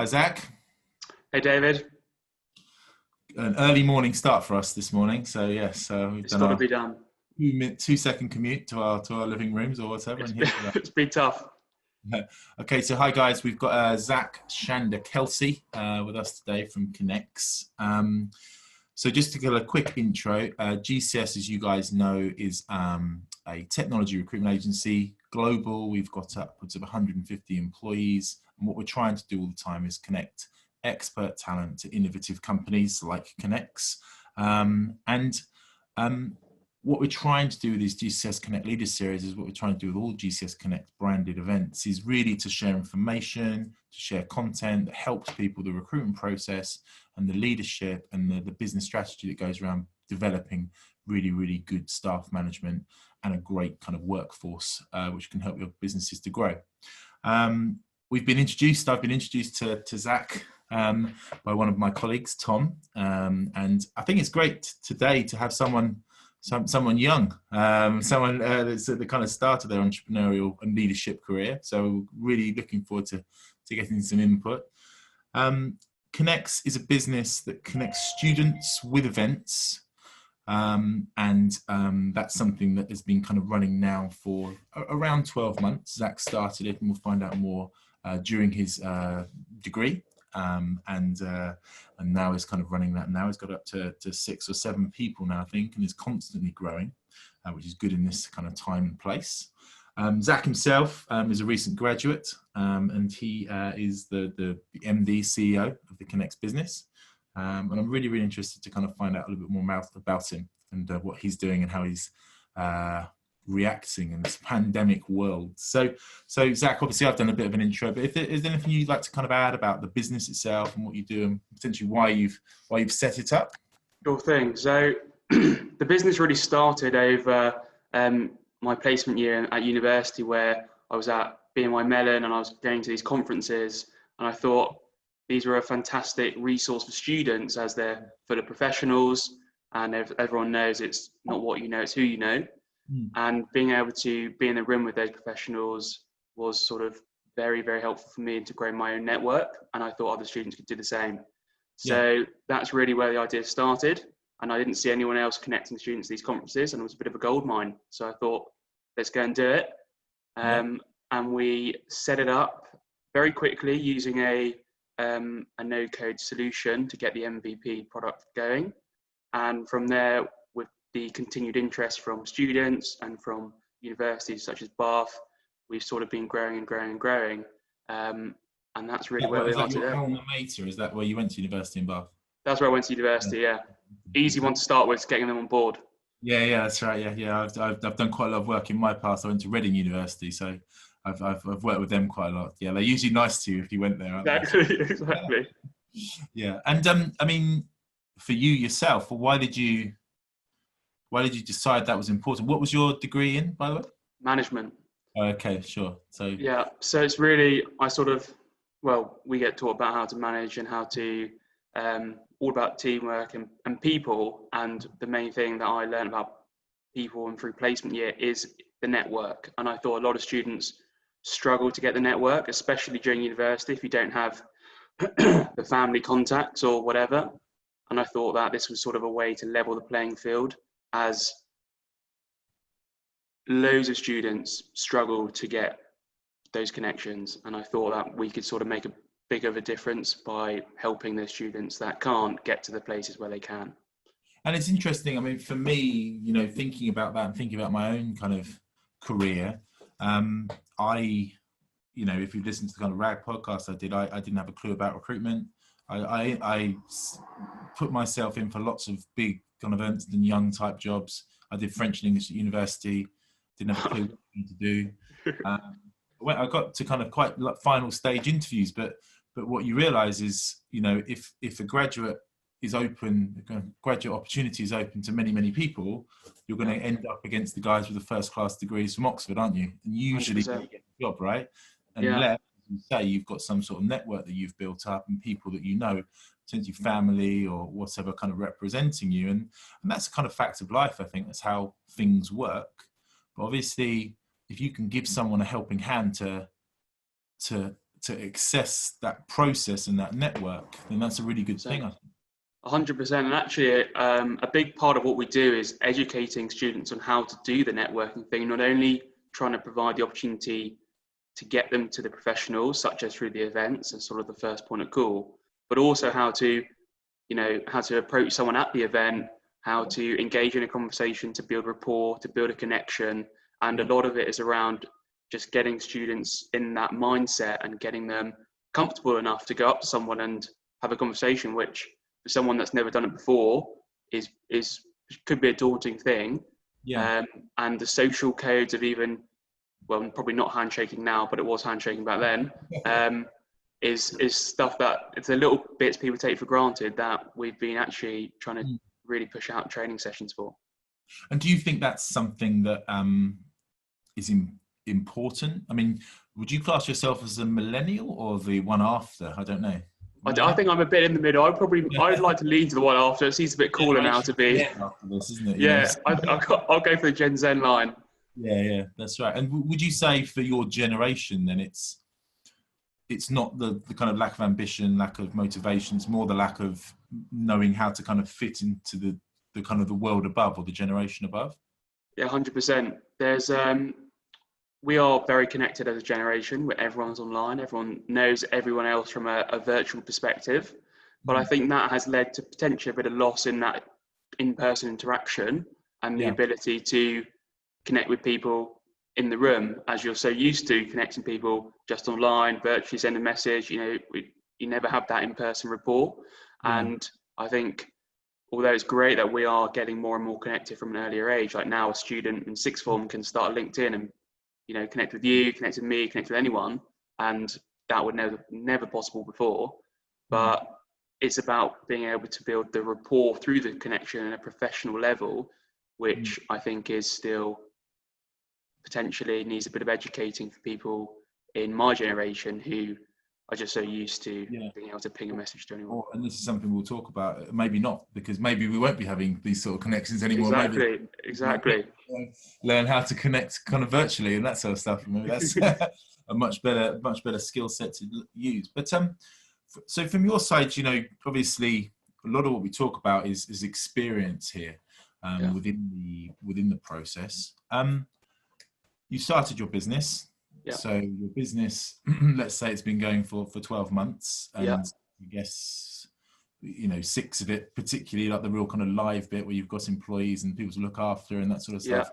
Hi, Zach. Hey David, An early morning start for us this morning. So yes, we've it's done got to our be done. 2 second commute to our living rooms or whatever, It's and been, here we are. it's been tough. Okay, so hi guys, we've got Zac Shander-Kelsey with us today from CONNEX. So just to give a quick intro, GCS, as you guys know, is a technology recruitment agency, global. We've got upwards of 150 employees, and what we're trying to do all the time is connect expert talent to innovative companies like CONNEX. What we're trying to do with this GCS Connect Leaders Series is what we're trying to do with all GCS Connect branded events is really to share information, to share content that helps people, the recruitment process and the leadership and the business strategy that goes around developing really, really good staff management and a great kind of workforce, which can help your businesses to grow. I've been introduced to Zac by one of my colleagues, Tom, and I think it's great today to have someone young, someone that's at the kind of start of their entrepreneurial and leadership career. So really looking forward to getting some input. CONNEX is a business that connects students with events. That's something that has been kind of running now for around 12 months. Zac started it, and we'll find out more during his degree. And now is kind of running that. Now he's got up to 6 or 7 people now, I think, and is constantly growing, which is good in this kind of time and place. Zac himself is a recent graduate, and he is the MD, CEO of the CONNEX business. And I'm really, really interested to kind of find out a little bit more about him and what he's doing and how he's reacting in this pandemic world. So Zac, obviously I've done a bit of an intro, but is there anything you'd like to kind of add about the business itself and what you do and potentially why you've set it up? Sure thing. So the business really started over my placement year at university, where I was at BNY Mellon and I was going to these conferences, and I thought these were a fantastic resource for students as they're full of professionals, and everyone knows it's not what you know, it's who you know. And being able to be in the room with those professionals was sort of very, very helpful for me to grow my own network. And I thought other students could do the same. So that's really where the idea started. And I didn't see anyone else connecting students to these conferences, and it was a bit of a gold mine. So I thought, let's go and do it. And we set it up very quickly using a no-code solution to get the MVP product going. And from there, with the continued interest from students and from universities such as Bath, we've sort of been growing and growing and growing. And that's really where we are today. Your alma mater? Is that where you went to university in Bath? That's where I went to university, yeah. Easy one to start with, getting them on board. Yeah, that's right. Yeah. I've done quite a lot of work in my past. I went to Reading University, so I've worked with them quite a lot. Yeah, they're usually nice to you if you went there, aren't they? Exactly. Yeah, and I mean, for you yourself, why did you decide that was important? What was your degree in, by the way? Management. Okay, sure. So yeah, so it's really, we get taught about how to manage and how to all about teamwork and people. And the main thing that I learned about people and through placement year is the network. And I thought a lot of students struggle to get the network, especially during university, if you don't have the family contacts or whatever. And I thought that this was sort of a way to level the playing field, as loads of students struggle to get those connections. And I thought that we could sort of make a big of a difference by helping those students that can't get to the places where they can. And it's interesting. I mean, for me, thinking about that and thinking about my own kind of career, if you've listened to the kind of RAG podcast I did, I didn't have a clue about recruitment. I put myself in for lots of big kind of Ernst & Young type jobs. I did French and English at university, didn't have a clue what to do. I got to kind of quite final stage interviews, but what you realize is, if a graduate is open, graduate opportunity is open to many, many people, you're going to end up against the guys with the first class degrees from Oxford, aren't you? And usually you get the job, right? Unless you say you've got some sort of network that you've built up and people that you know, potentially family or whatever, kind of representing you. And that's a kind of fact of life, I think. That's how things work. But obviously, if you can give someone a helping hand to to access that process and that network, then that's a really good thing, I think. 100%. And actually, a big part of what we do is educating students on how to do the networking thing, not only trying to provide the opportunity to get them to the professionals, such as through the events as sort of the first point of call, but also how to approach someone at the event, how to engage in a conversation, to build rapport, to build a connection. And a lot of it is around just getting students in that mindset and getting them comfortable enough to go up to someone and have a conversation, which for someone that's never done it before is could be a daunting thing. And the social codes of even, well, probably not handshaking now, but it was handshaking back then, is stuff that it's the little bits people take for granted that we've been actually trying to really push out training sessions for. And do you think that's something that is important? I mean, would you class yourself as a millennial or the one after? I don't know. I think I'm a bit in the middle. I'd like to lean to the one after. It seems a bit cooler now to be. After this, isn't it? Yeah, I'll go for the Gen Z line. Yeah, that's right. And would you say for your generation, then it's not the kind of lack of ambition, lack of motivation, it's more the lack of knowing how to kind of fit into the kind of the world above or the generation above? Yeah, 100%. There's we are very connected as a generation where everyone's online, everyone knows everyone else from a virtual perspective. But I think that has led to potentially a bit of loss in that in-person interaction and the ability to connect with people in the room, as you're so used to connecting people just online, virtually send a message, you never have that in-person rapport. And I think, although it's great that we are getting more and more connected from an earlier age, like now a student in sixth form can start LinkedIn and, connect with you, connect with me, connect with anyone. And that would never possible before. But it's about being able to build the rapport through the connection at a professional level, which I think is still potentially needs a bit of educating for people in my generation who are just so used to being able to ping a message to anyone. And this is something we'll talk about. Maybe not, because maybe we won't be having these sort of connections anymore. Exactly. Learn how to connect kind of virtually and that sort of stuff. Maybe that's a much better skill set to use. But so from your side, obviously a lot of what we talk about is experience here within the process. You started your business. So your business, let's say it's been going for 12 months, and I guess 6 of it, particularly like the real kind of live bit where you've got employees and people to look after and that sort of stuff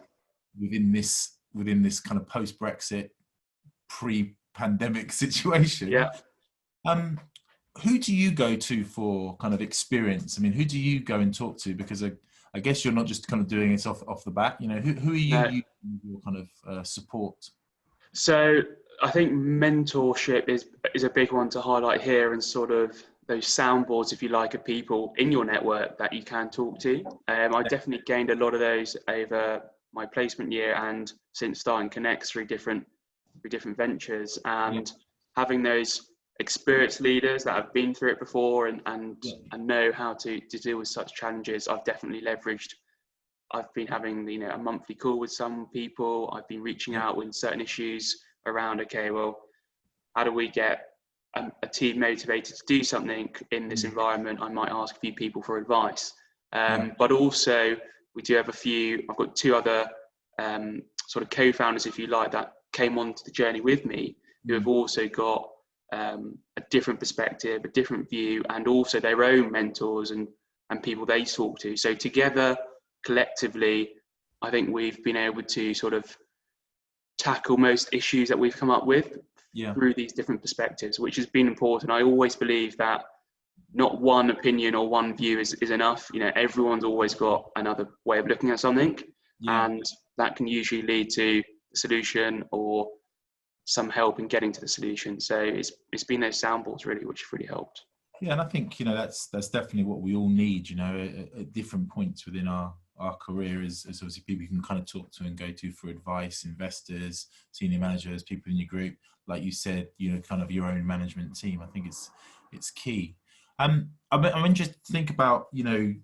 within this kind of post-Brexit, pre-pandemic situation. Who do you go to for kind of experience? I mean, who do you go and talk to? Because I guess you're not just kind of doing it off the bat. Who are you using your kind of support? So I think mentorship is a big one to highlight here, and sort of those soundboards, if you like, of people in your network that you can talk to. I definitely gained a lot of those over my placement year and since starting CONNEX through different ventures, and having those experienced leaders that have been through it before and know how to deal with such challenges. I've definitely leveraged. I've been having a monthly call with some people. I've been reaching out with certain issues around, okay, well, how do we get a team motivated to do something in this environment? I might ask a few people for advice. But also we do have I've got 2 other sort of co-founders, if you like, that came onto the journey with me, who have also got a different perspective, a different view, and also their own mentors and people they talk to. So together, collectively, I think we've been able to sort of tackle most issues that we've come up with through these different perspectives, which has been important. I always believe that not one opinion or one view is enough. Everyone's always got another way of looking at something, and that can usually lead to the solution or some help in getting to the solution. So it's been those soundboards really, which have really helped. Yeah, and I think that's definitely what we all need. At different points within our career is obviously people you can kind of talk to and go to for advice, investors, senior managers, people in your group, like you said, kind of your own management team. I think it's key. I'm interested to think about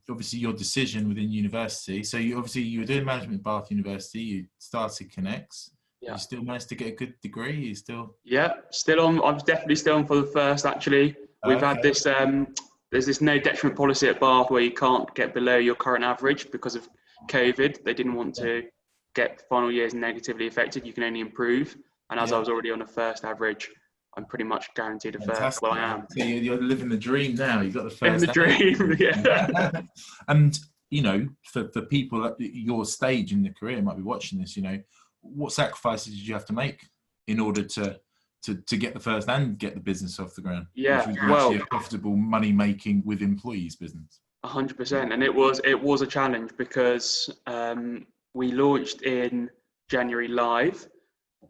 obviously your decision within university. So you were doing management at Bath University. You started CONNEX. You still managed to get a good degree? You still? Yeah, still on. I'm definitely still on for the first. Actually, we've had Okay. this. There's this no detriment policy at Bath where you can't get below your current average because of COVID. They didn't want Yeah. to get final years negatively affected. You can only improve. And as I Yeah. was already on a first average, I'm pretty much guaranteed a first. Well, Fantastic. I am So you're living the dream now. You've got the in the first dream. Yeah. and for people at your stage in the career might be watching this, what sacrifices did you have to make in order to get the first and get the business off the ground, which Yeah. was Well, actually a profitable money making with employees business? 100%, and it was a challenge because we launched in January live,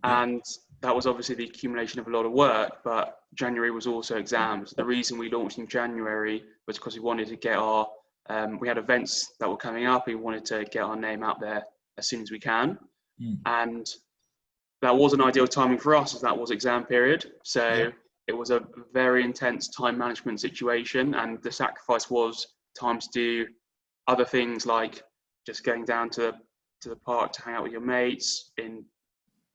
Yeah. and that was obviously the accumulation of a lot of work. But January was also exams. The reason we launched in January was because we wanted to get our we had events that were coming up. We wanted to get our name out there as soon as we can, and that wasn't ideal timing for us as that was exam period. Yeah. So it was a very intense time management situation, and the sacrifice was time to do other things like just going down to the park to hang out with your mates in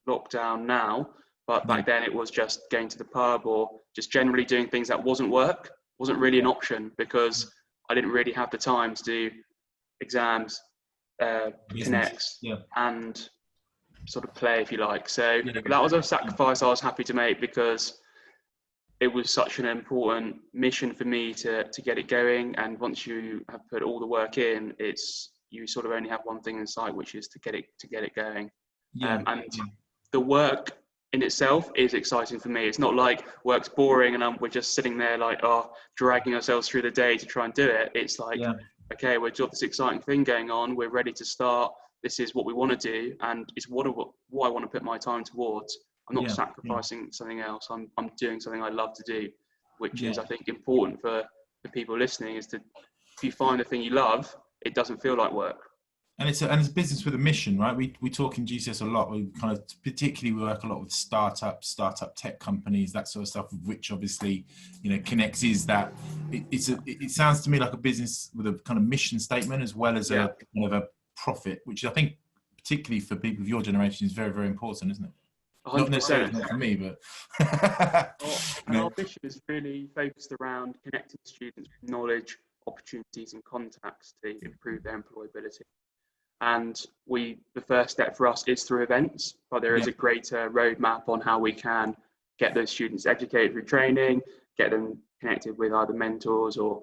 lockdown now. But Yeah. back then it was just going to the pub or just generally doing things that wasn't really an option because I didn't really have the time to do exams, Business. CONNEX, Yeah. and sort of play, if you like. So Yeah. that was a sacrifice I was happy to make because it was such an important mission for me to get it going. And once you have put all the work in, you sort of only have one thing in sight, which is to get it going. Yeah. And the work in itself is exciting for me. It's not like work's boring and we're just sitting there like, dragging ourselves through the day to try and do it. It's like, Yeah. okay, we've got this exciting thing going on. We're ready to start. This is what we want to do, and it's what I want to put my time towards. I'm not Yeah. sacrificing something else. I'm doing something I love to do, which Yeah. is I think important for the people listening. Is to if you find the thing you love, it doesn't feel like work. And it's a business with a mission, right? We talk in GCS a lot. We kind of particularly work a lot with startup tech companies, that sort of stuff. Which obviously, CONNEX is that. It sounds to me like a business with a kind of mission statement as well as a kind of a profit, which I think particularly for people of your generation is very, very important, isn't it? 100%. Not necessarily not for me, but our mission is really focused around connecting students with knowledge, opportunities, and contacts to improve their employability. And the first step for us is through events, but there is a greater roadmap on how we can get those students educated through training, get them connected with either mentors or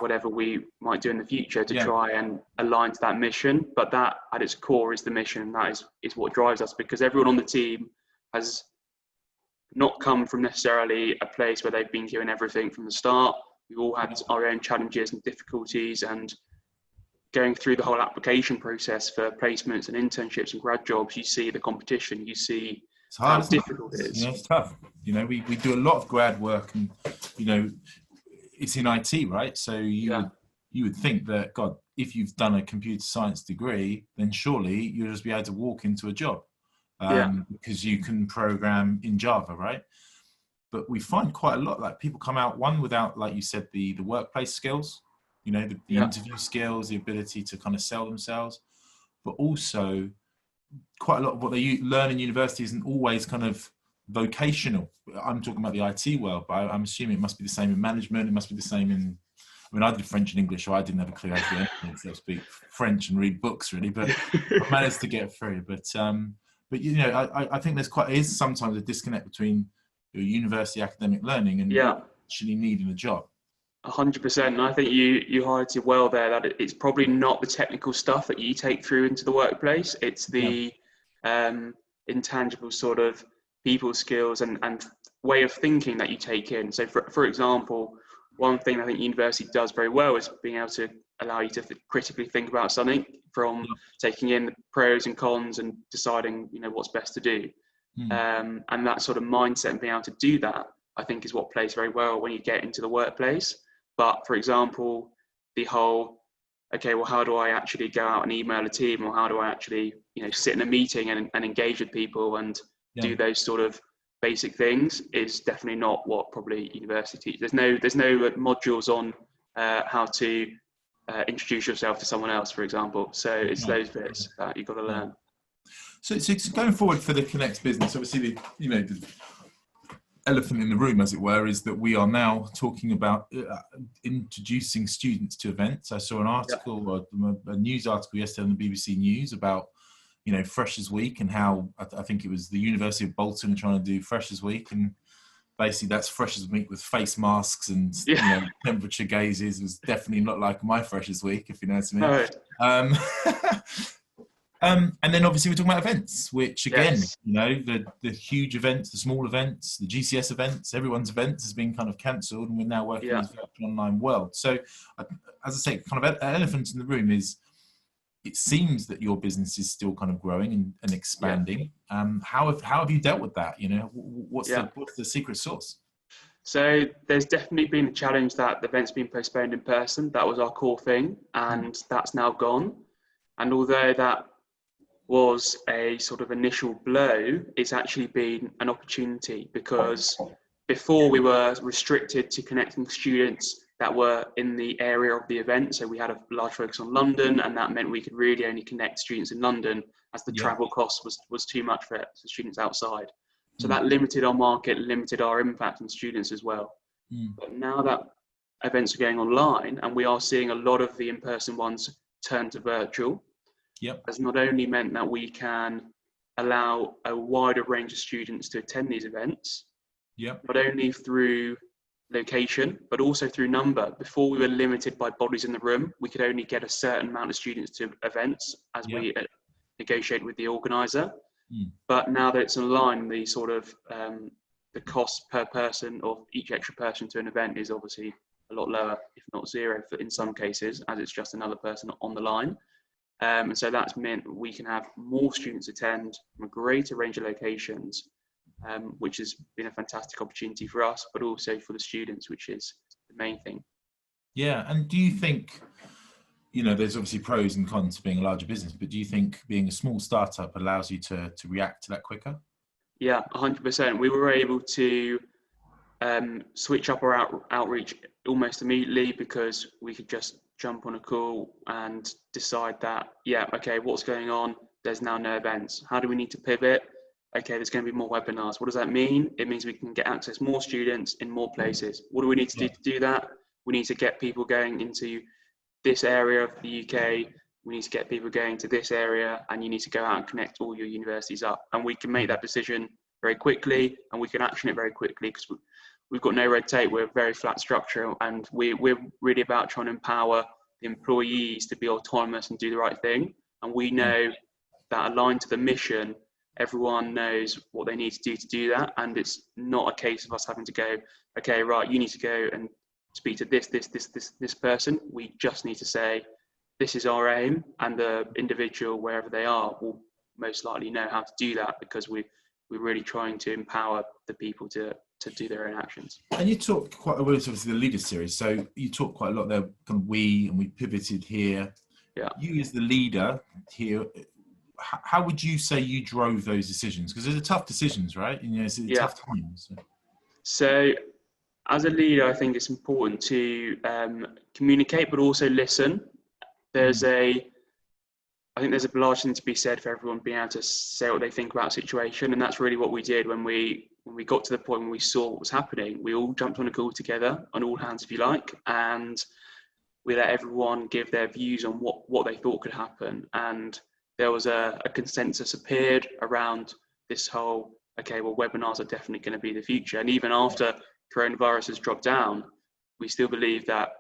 whatever we might do in the future to try and align to that mission. But that at its core is the mission. That is what drives us, because everyone on the team has not come from necessarily a place where they've been given everything from the start. We've all had our own challenges and difficulties, and going through the whole application process for placements and internships and grad jobs, you see the competition, you see it's hard, how difficult it is. It's tough. We do a lot of grad work, and it's in IT, right? So you would think that, God, if you've done a computer science degree, then surely you'll just be able to walk into a job because you can program in Java, right? But we find quite a lot, like people come out, one, without, like you said, the workplace skills, the interview skills, the ability to kind of sell themselves, but also quite a lot of what they learn in university isn't always kind of vocational. I'm talking about the IT world, but I'm assuming it must be the same in management. It must be the same in, I did French and English, so I didn't have a clue how to do anything, so to speak French and read books really, but I managed to get through. But I think is sometimes a disconnect between your university academic learning and actually needing a job. 100%. And I think you highlighted well there that it's probably not the technical stuff that you take through into the workplace. It's the intangible sort of people skills and way of thinking that you take in. So for example, one thing I think university does very well is being able to allow you to critically think about something, from taking in the pros and cons and deciding, what's best to do. And that sort of mindset and being able to do that, I think, is what plays very well when you get into the workplace. But for example, the whole, okay, well, how do I actually go out and email a team, or how do I actually, sit in a meeting and engage with people and do those sort of basic things, is definitely not what probably university teaches. There's no modules on how to introduce yourself to someone else, for example. So it's those bits that you've got to learn. So going forward for the CONNEX business, obviously, the elephant in the room, as it were, is that we are now talking about introducing students to events. I saw an article, a news article yesterday on the BBC News about, Freshers Week, and how I think it was the University of Bolton trying to do Freshers Week, and basically that's Freshers Week with face masks and temperature gauges. It was definitely not like my Freshers Week, if you know what I mean. And then obviously we're talking about events, which again, the huge events, the small events, the GCS events, everyone's events has been kind of cancelled, and we're now working in this virtual online world. So, as I say, kind of elephant in the room is, it seems that your business is still kind of growing and expanding. How have you dealt with that? What's the secret sauce? So there's definitely been a challenge that the event's been postponed in person. That was our core thing, and that's now gone. And although that was a sort of initial blow, it's actually been an opportunity, because before we were restricted to connecting students that were in the area of the event. So we had a large focus on London, and that meant we could really only connect students in London, as the travel cost was too much for students outside. So that limited our market, limited our impact on students as well. But now that events are going online, and we are seeing a lot of the in-person ones turn to virtual, has not only meant that we can allow a wider range of students to attend these events, not only through location, but also through number. Before, we were limited by bodies in the room. We could only get a certain amount of students to events as we negotiate with the organizer. But now that it's online, the sort of the cost per person of each extra person to an event is obviously a lot lower, if not zero, in some cases, as it's just another person on the line. And so that's meant we can have more students attend from a greater range of locations, which has been a fantastic opportunity for us, but also for the students, which is the main thing. Yeah, and do you think, there's obviously pros and cons to being a larger business, but do you think being a small startup allows you to react to that quicker? Yeah, 100%. We were able to switch up our outreach almost immediately, because we could just jump on a call and decide that, what's going on? There's now no events. How do we need to pivot? Okay, there's going to be more webinars. What does that mean? It means we can get access more students in more places. What do we need to do to do that? We need to get people going into this area of the UK. We need to get people going to this area, and you need to go out and connect all your universities up. And we can make that decision very quickly, and we can action it very quickly, because we've got no red tape. We're a very flat structure, and we're really about trying to empower the employees to be autonomous and do the right thing. And we know that, aligned to the mission, everyone knows what they need to do that. And it's not a case of us having to go, okay, right, you need to go and speak to this person. We just need to say, this is our aim, and the individual, wherever they are, will most likely know how to do that, because we're really trying to empower the people to do their own actions. And you talk quite a lot, obviously the leader series, so you talk quite a lot there, kind of we pivoted here. You as the leader here, how would you say you drove those decisions? Because they're tough decisions, right? It's tough times. So as a leader, I think it's important to communicate, but also listen. I think there's a large thing to be said for everyone being able to say what they think about a situation, and that's really what we did when we got to the point when we saw what was happening. We all jumped on a call together, on all hands if you like, and we let everyone give their views on what they thought could happen. And there was a consensus appeared around this whole, okay, well, webinars are definitely going to be the future. And even after coronavirus has dropped down, we still believe that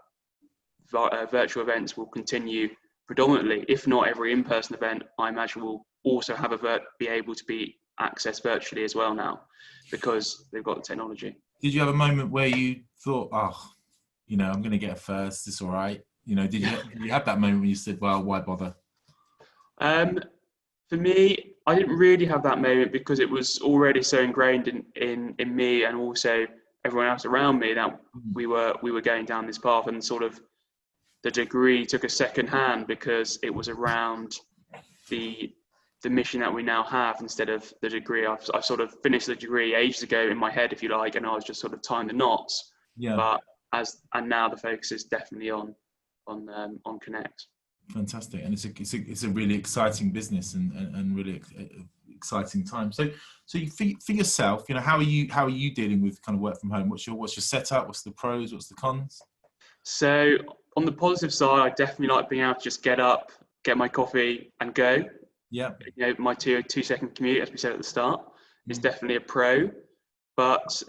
virtual events will continue predominantly. If not every in-person event, I imagine will also have be able to be accessed virtually as well now, because they've got the technology. Did you have a moment where you thought, I'm going to get a first, it's all right? Did you have that moment when you said, well, why bother? For me, I didn't really have that moment, because it was already so ingrained in me, and also everyone else around me, that we were going down this path, and sort of the degree took a second hand, because it was around the mission that we now have instead of the degree. I've sort of finished the degree ages ago in my head, if you like, and I was just sort of tying the knots. But now the focus is definitely on CONNEX. Fantastic, and it's a really exciting business and really exciting time. So for yourself, you know, how are you dealing with kind of work from home? What's your setup? What's the pros? What's the cons? So on the positive side, I definitely like being able to just get up, get my coffee, and go. Yeah. You know, my 2 second commute, as we said at the start, is Mm. definitely a pro. But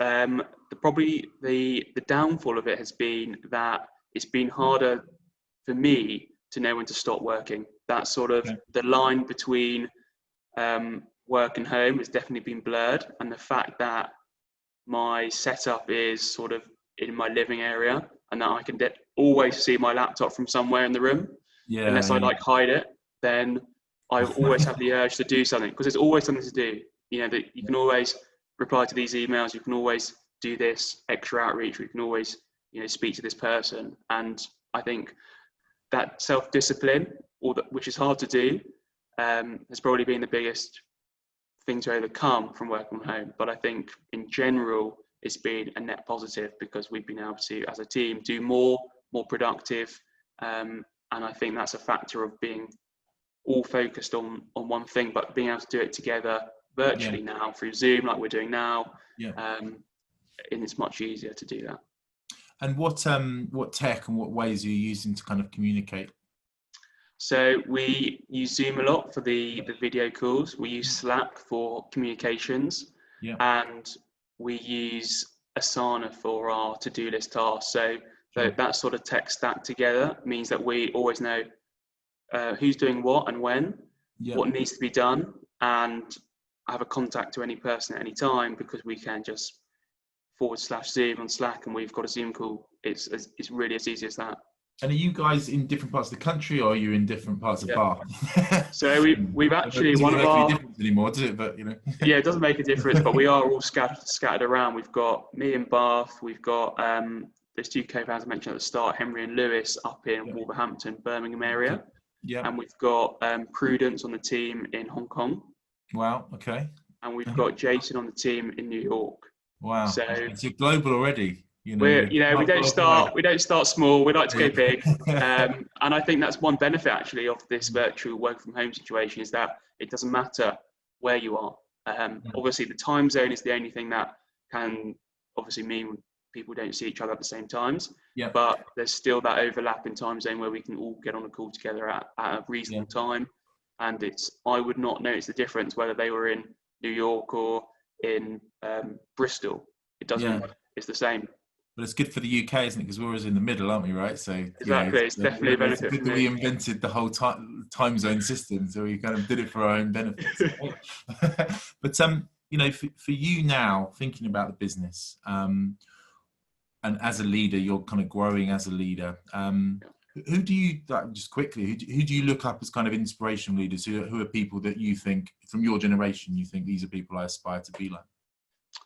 probably the downfall of it has been that it's been harder for me to know when to stop working. That sort of Okay. the line between work and home has definitely been blurred, and the fact that my setup is sort of in my living area, and that I can always see my laptop from somewhere in the room, Yeah, unless I yeah. like hide it, then I always have the urge to do something, because there's always something to do. You know, that you can always reply to these emails, you can always do this extra outreach, you can always, you know, speak to this person. And I think that self-discipline, which is hard to do, has probably been the biggest thing to overcome from working from home. But I think in general, it's been a net positive, because we've been able to, as a team, do more productive. And I think that's a factor of being all focused on one thing, but being able to do it together virtually now through Zoom, like we're doing now. Yeah. And it's much easier to do that. And what tech and what ways are you using to kind of communicate? So we use Zoom a lot for the video calls. We use Slack for communications, Yeah. and we use Asana for our to-do list tasks. So Sure. that sort of tech stack together means that we always know who's doing what and when, Yeah. what needs to be done, and have a contact to any person at any time, because we can just /Zoom on Slack and we've got a Zoom call. It's really as easy as that. And are you guys in different parts of the country, or are you in different parts of Yeah. Bath? So we've actually, it one doesn't of make any our, difference anymore, does it? But you know. yeah, it doesn't make a difference, but we are all scattered around. We've got me in Bath, we've got there's 2 co-founders I mentioned at the start, Henry and Lewis, up in Wolverhampton, Birmingham area. Yeah. And we've got Prudence on the team in Hong Kong. Wow. Okay. And we've got Jason on the team in New York. Wow. So It's global already. You know, we don't start small. We like to go big. Yeah. And I think that's one benefit actually of this virtual work from home situation, is that it doesn't matter where you are. Obviously, the time zone is the only thing that can obviously mean people don't see each other at the same times. Yeah. But there's still that overlap in time zone where we can all get on a call together at a reasonable time. And I would not notice the difference whether they were in New York or in Bristol. It doesn't. It's the same. But it's good for the UK, isn't it? Because we're always in the middle, aren't we? Right. So exactly, it's definitely a benefit. It's good that we invented the whole time zone system, so we kind of did it for our own benefits. But you know, for you now, thinking about the business, and as a leader, you're kind of growing as a leader. Who do you, just quickly, who do you look up as kind of inspirational leaders? Who are people that you think, from your generation, you think these are people I aspire to be like?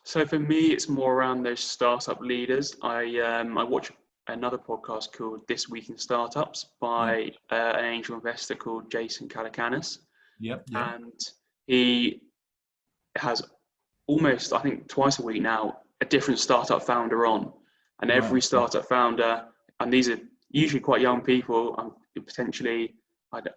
So for me, it's more around those startup leaders. I watch another podcast called This Week in Startups by an angel investor called Jason Calacanis. Yep. And he has almost, I think, twice a week now, a different startup founder on. And every startup founder, and these are usually quite young people, potentially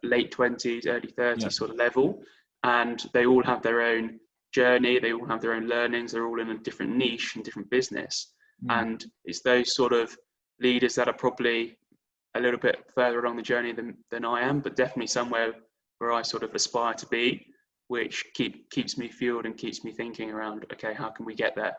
late 20s, early 30s sort of level, and they all have their own journey, they all have their own learnings, they're all in a different niche and different business. And it's those sort of leaders that are probably a little bit further along the journey than I am, but definitely somewhere where I sort of aspire to be, which keeps me fueled and keeps me thinking around, okay, how can we get there?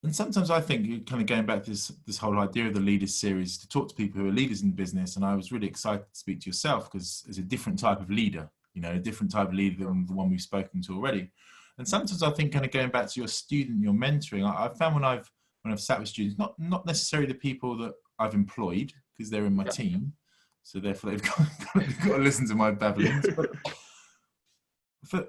And sometimes I think, kind of going back to this whole idea of the Leaders series, to talk to people who are leaders in the business, and I was really excited to speak to yourself, because there's a different type of leader, you know, a different type of leader than the one we've spoken to already. And sometimes I think, kind of going back to your student, your mentoring, I've found when I've sat with students, not necessarily the people that I've employed, because they're in my team, so therefore they've got to listen to my babblings. But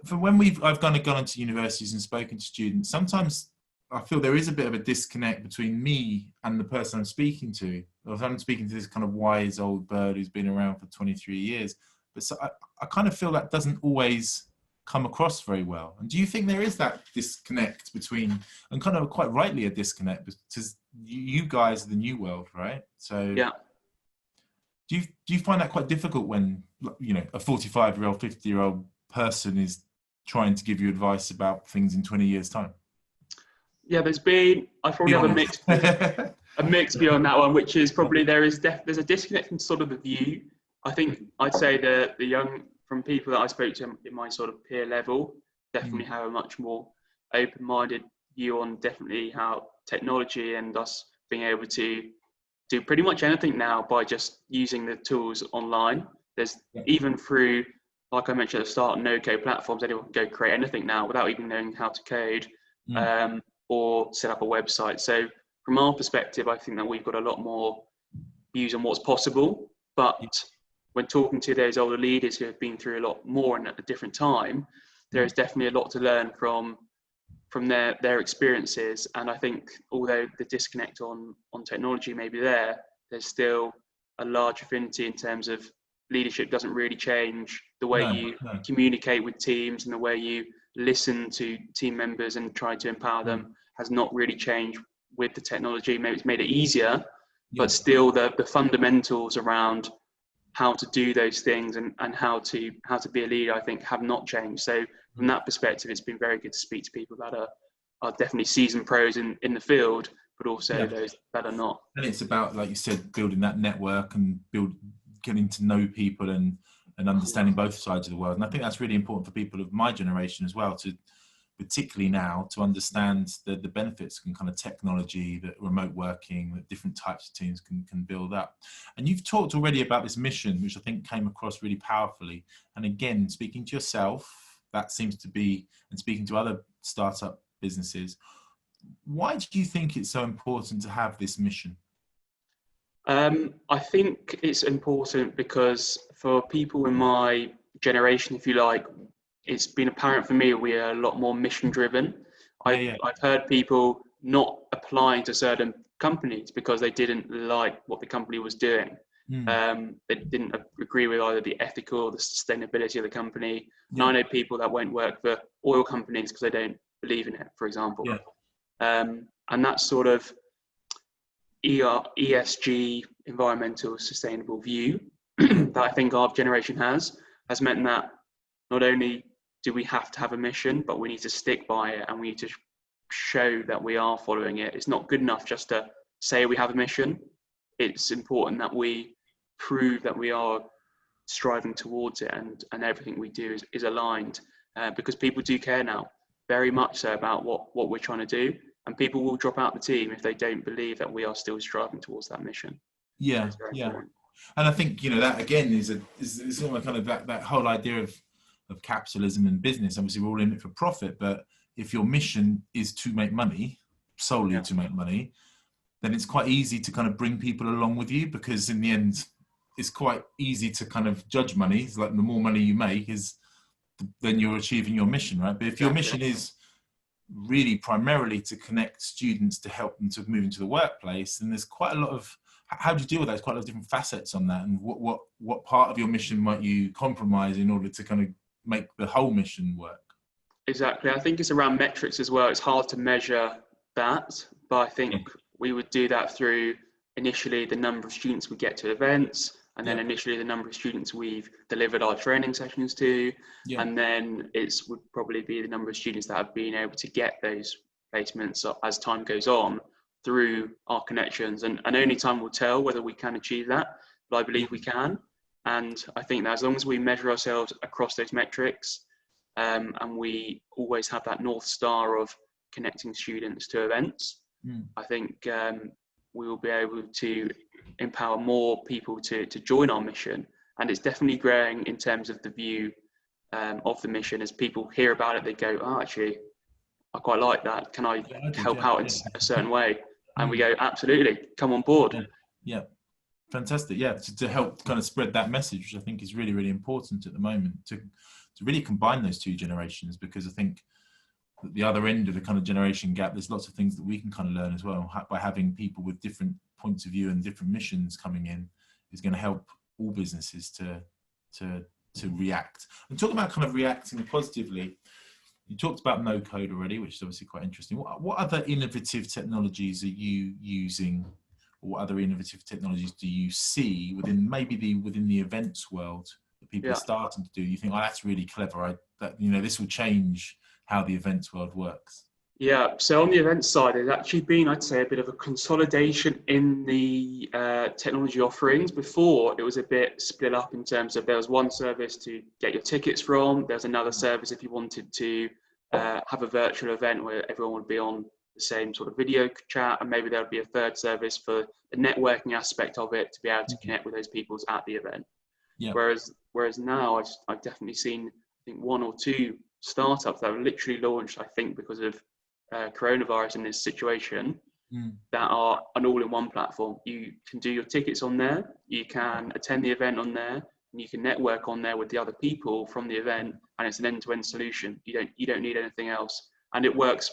for when I've kind of gone into universities and spoken to students, sometimes I feel there is a bit of a disconnect between me and the person I'm speaking to. Or if I'm speaking to this kind of wise old bird who's been around for 23 years, but so I kind of feel that doesn't always come across very well. And do you think there is that disconnect between, and kind of quite rightly a disconnect, because you guys are the new world, right? So Do you find that quite difficult when, you know, a 45-year-old, 50-year-old person is trying to give you advice about things in 20 years' time? Yeah, I probably Be have honest. a mix view on that one, which is probably there's a disconnect from sort of the view. I think I'd say the young, from people that I spoke to in my sort of peer level, definitely have a much more open-minded view on definitely how technology and us being able to do pretty much anything now by just using the tools online. There's even through, like I mentioned at the start, no-code platforms, anyone can go create anything now without even knowing how to code or set up a website. So from our perspective, I think that we've got a lot more views on what's possible. But when talking to those older leaders who have been through a lot more and at a different time, there is definitely a lot to learn from their experiences. And I think although the disconnect on technology may be there's still a large affinity in terms of leadership doesn't really change. The way you communicate with teams and the way you listen to team members and try to empower them has not really changed with the technology. Maybe it's made it easier, but still the fundamentals around how to do those things and how to be a leader, I think, have not changed. So from that perspective, it's been very good to speak to people that are definitely seasoned pros in the field, but also those that are not. And it's about, like you said, building that network and getting to know people and understanding both sides of the world. And I think that's really important for people of my generation as well, to particularly now, to understand the benefits and kind of technology that remote working, that different types of teams can build up. And you've talked already about this mission, which I think came across really powerfully. And again, speaking to yourself, that seems to be, and speaking to other startup businesses, why do you think it's so important to have this mission? I think it's important because for people in my generation, if you like, it's been apparent for me we are a lot more mission driven. I've heard people not applying to certain companies because they didn't like what the company was doing. They didn't agree with either the ethical or the sustainability of the company. And I know people that won't work for oil companies because they don't believe in it, for example. And that sort of ESG, environmental sustainable view that I think our generation has meant that not only do we have to have a mission, but we need to stick by it and we need to show that we are following it. It's not good enough just to say we have a mission. It's important that we prove that we are striving towards it and everything we do is aligned because people do care now, very much so, about what we're trying to do. And people will drop out the team if they don't believe that we are still striving towards that mission. Important. And I think, you know, that again is almost kind of that whole idea of capitalism and business. Obviously, we're all in it for profit, but if your mission is to make money, solely to make money, then it's quite easy to kind of bring people along with you, because in the end, it's quite easy to kind of judge money. It's like the more money you make then you're achieving your mission, right? But if your mission is really primarily to connect students to help them to move into the workplace, and there's quite a lot of, how do you deal with that? There's quite a lot of different facets on that, and what part of your mission might you compromise in order to kind of make the whole mission work? Exactly. I think it's around metrics as well. It's hard to measure that, but I think we would do that through initially the number of students we get to events, and then initially the number of students we've delivered our training sessions to, and then would probably be the number of students that have been able to get those placements as time goes on through our connections. And only time will tell whether we can achieve that, but I believe we can. And I think that as long as we measure ourselves across those metrics, and we always have that North Star of connecting students to events, I think we will be able to empower more people to join our mission. And it's definitely growing in terms of the view of the mission. As people hear about it, they go, oh, actually, I quite like that. Can I help out in a certain way? And we go, absolutely, come on board. Fantastic. To help kind of spread that message, which I think is really, really important at the moment, to really combine those two generations, because I think at the other end of the kind of generation gap, there's lots of things that we can kind of learn as well by having people with different points of view and different missions coming in is going to help all businesses to react. And talking about kind of reacting positively, you talked about no code already, which is obviously quite interesting. What other innovative technologies are you using or what other innovative technologies do you see within within the events world that people are starting to do? You think, oh, that's really clever. This will change how the events world works. Yeah, so on the event side, there's actually been, I'd say, a bit of a consolidation in the technology offerings. Before, it was a bit split up in terms of there was one service to get your tickets from, there's another service if you wanted to have a virtual event where everyone would be on the same sort of video chat, and maybe there would be a third service for the networking aspect of it to be able to connect with those people at the event. Yeah. Whereas now, I've definitely seen, I think, one or two startups that have literally launched, I think, because of coronavirus in this situation, that are an all-in-one platform. You can do your tickets on there, you can attend the event on there, and you can network on there with the other people from the event, and it's an end-to-end solution. You don't need anything else, and it works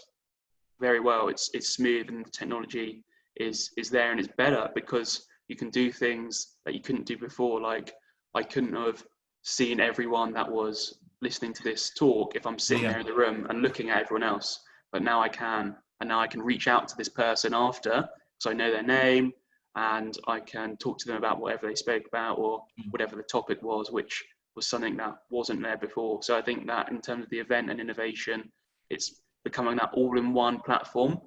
very well. It's smooth, and the technology is there, and it's better because you can do things that you couldn't do before. Like, I couldn't have seen everyone that was listening to this talk if I'm sitting there in the room and looking at everyone else. But now I can, and now I can reach out to this person after, because I know their name, and I can talk to them about whatever they spoke about or whatever the topic was, which was something that wasn't there before. So I think that in terms of the event and innovation, it's becoming that all-in-one platform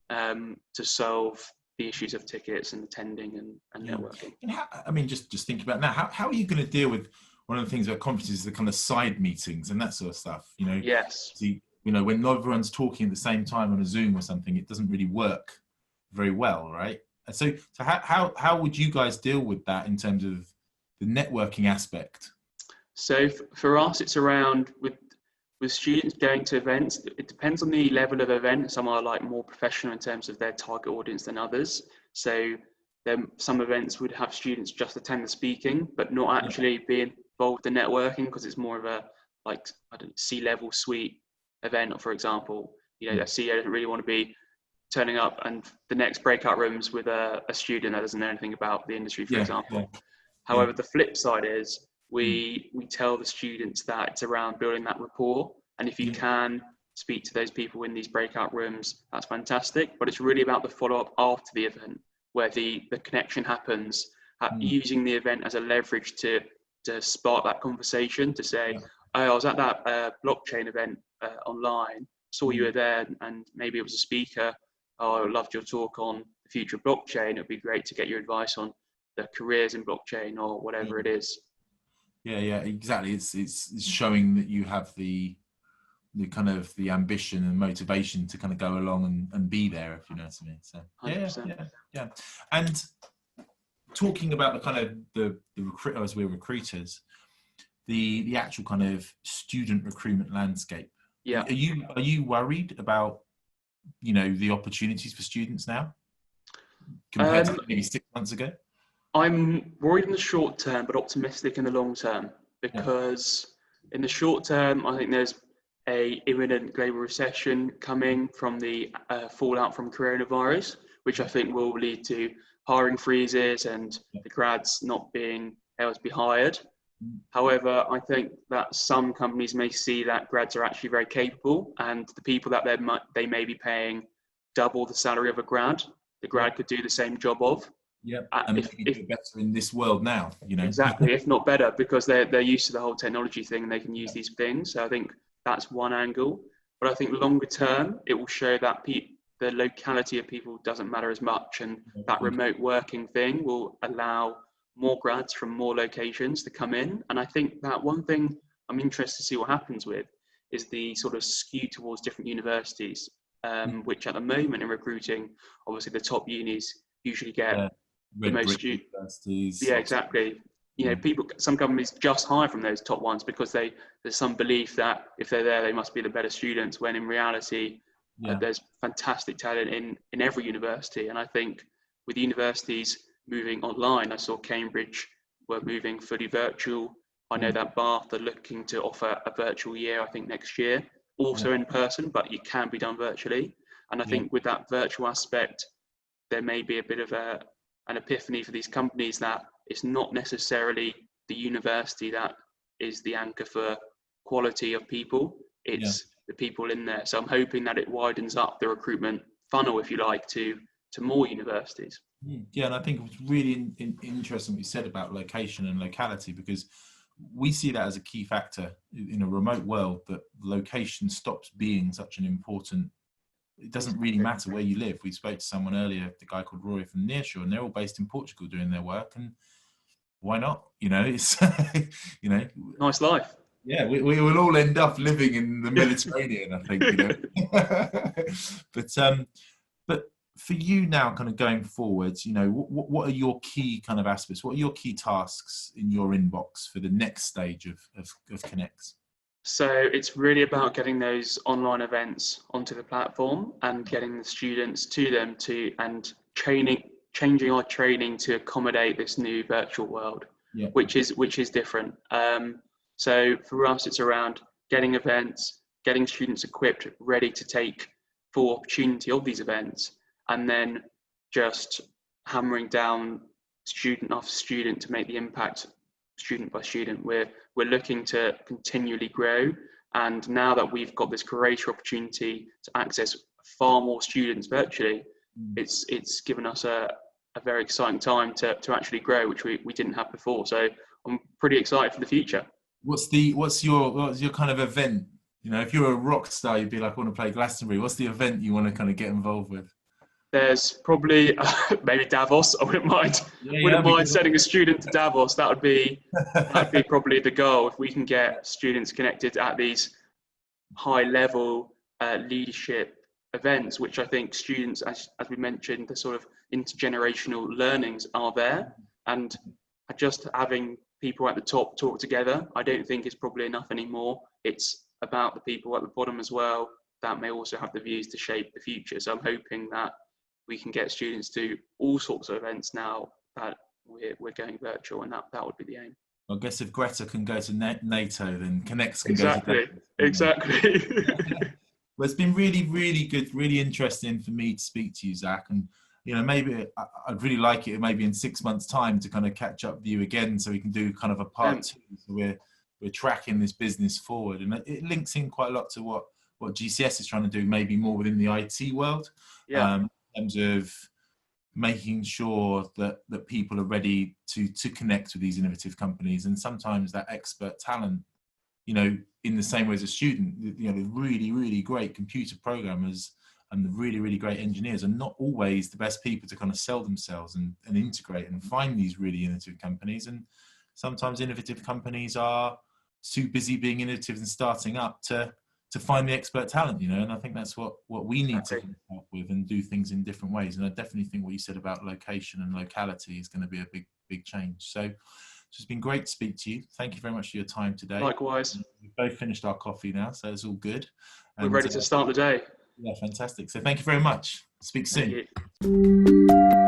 to solve the issues of tickets and attending and networking. And how, I mean, just think about now, how are you going to deal with one of the things about conferences is the kind of side meetings and that sort of stuff, Yes. When everyone's talking at the same time on a Zoom or something, it doesn't really work very well, right? So how would you guys deal with that in terms of the networking aspect? So for us, it's around with students going to events. It depends on the level of event. Some are like more professional in terms of their target audience than others. So some events would have students just attend the speaking, but not actually be involved in networking, because it's more of a C-level suite event, for example. A CEO doesn't really want to be turning up and the next breakout rooms with a student that doesn't know anything about the industry, for example. However, the flip side is we tell the students that it's around building that rapport, and if you can speak to those people in these breakout rooms, that's fantastic. But it's really about the follow-up after the event, where the connection happens, using the event as a leverage to spark that conversation, to say, oh, I was at that blockchain event online, saw you were there, and maybe it was a speaker. Oh, I loved your talk on the future of blockchain. It'd be great to get your advice on the careers in blockchain or whatever it is. Yeah, exactly. It's showing that you have the kind of the ambition and motivation to kind of go along and be there, if you know what I mean. So 100%. Yeah. And talking about the kind of the as we're recruiters, the actual kind of student recruitment landscape. Yeah. Are you worried about the opportunities for students now compared to maybe 6 months ago? I'm worried in the short term, but optimistic in the long term, because in the short term, I think there's a imminent global recession coming from the fallout from coronavirus, which I think will lead to hiring freezes and the grads not being able to be hired. However, I think that some companies may see that grads are actually very capable, and the people that they may be paying double the salary of a grad, the grad could do the same job of. Yeah, and if do better in this world now, Exactly, if not better, because they're used to the whole technology thing and they can use these things. So I think that's one angle. But I think longer term, it will show that the locality of people doesn't matter as much, and that remote working thing will allow more grads from more locations to come in. And I think that one thing I'm interested to see what happens with is the sort of skew towards different universities, which at the moment in recruiting, obviously the top unis usually get the most universities. Yeah, exactly. Some companies just hire from those top ones because there's some belief that if they're there, they must be the better students, when in reality, there's fantastic talent in every university. And I think with universities moving online, I saw Cambridge were moving fully virtual. I know that Bath are looking to offer a virtual year, I think next year, also in person, but it can be done virtually. And I think with that virtual aspect, there may be a bit of an epiphany for these companies that it's not necessarily the university that is the anchor for quality of people, it's the people in there. So I'm hoping that it widens up the recruitment funnel, if you like, to more universities. Yeah, and I think it's really interesting what you said about location and locality, because we see that as a key factor in a remote world, that location stops being such an important. It doesn't really matter where you live. We spoke to someone earlier, the guy called Rory from Nearshore, and they're all based in Portugal doing their work, and why not? You know, it's you know, Nice life. yeah, we will all end up living in the Mediterranean, I think, you know. But for you now, kind of going forwards, you know, what are your key kind of aspects? What are your key tasks in your inbox for the next stage of CONNEX? So it's really about getting those online events onto the platform and getting the students to them and changing our training to accommodate this new virtual world, Yeah. which is different. So for us, it's around getting events, getting students equipped, ready to take full opportunity of these events, and then just hammering down student after student to make the impact student by student. We're looking to continually grow, and now that we've got this greater opportunity to access far more students virtually, it's given us a very exciting time to actually grow, which we didn't have before. So I'm pretty excited for the future. What's your kind of event? You know, if you're a rock star, you'd be like, I want to play Glastonbury. What's the event you want to kind of get involved with? There's probably maybe Davos. I wouldn't mind. Wouldn't mind sending a student to Davos. That'd be probably the goal. If we can get students connected at these high level leadership events, which I think students, as we mentioned, the sort of intergenerational learnings are there, and just having people at the top talk together, I don't think is probably enough anymore. It's about the people at the bottom as well that may also have the views to shape the future. So I'm hoping that we can get students to all sorts of events now that we're going virtual, and that would be the aim. I guess if Greta can go to NATO, then CONNEX can go to NATO. Exactly. Well, it's been really, really good, really interesting for me to speak to you, Zac. And, you know, maybe I'd really like it maybe in 6 months' time to kind of catch up with you again, so we can do kind of a part two. So we're tracking this business forward. And it links in quite a lot to what GCS is trying to do, maybe more within the IT world. Yeah. In terms of making sure that people are ready to connect with these innovative companies. And sometimes that expert talent, you know, in the same way as a student, you know, the really, really great computer programmers and the really, really great engineers are not always the best people to kind of sell themselves and integrate and find these really innovative companies. And sometimes innovative companies are too busy being innovative and starting up to find the expert talent, you know. And I think that's what we need to help with and do things in different ways. And I definitely think what you said about location and locality is going to be a big change. So it's been great to speak to you. Thank you very much for your time today. Likewise. We've both finished our coffee now, so it's all good. And we're ready to start the day. Yeah, fantastic. So thank you very much. Speak soon. Thank you.